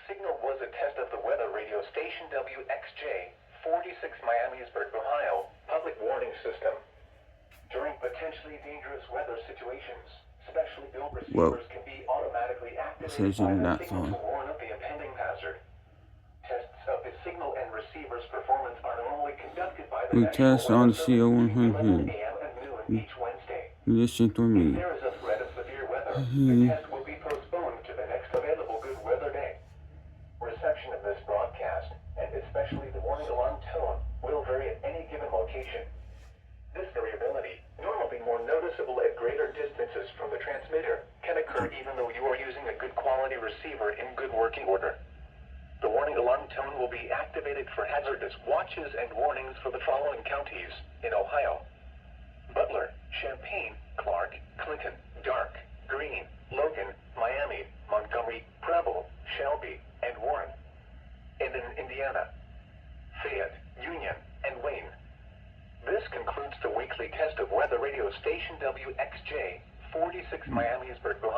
signal was a test of the weather radio station WXJ 46 Miamisburg, Ohio public warning system. During potentially dangerous weather situations, specially built receivers can be automatically activated by the signal to warn of the impending hazard. Tests of the signal and receiver's performance are normally conducted by the National Weather Service between 11 a.m. and noon each Wednesday. If there is a threat of severe weather, the test will be postponed to the next available good weather day. Reception of this broadcast, and especially the warning alarm tone, will vary at any given location. This variability, normally more noticeable at greater distances from the transmitter, can occur even though you are using a good quality receiver in good working order. The warning alarm tone will be activated for hazardous watches and warnings for the following counties in Ohio: Butler, Champaign, Clark, Clinton, Dark, Greene, Logan, Miami, Montgomery, Preble, Shelby, and Warren. And in Indiana, Fayette, Union, and Wayne. This concludes the weekly test of weather radio station WXJ 46 Miamisburg, Ohio.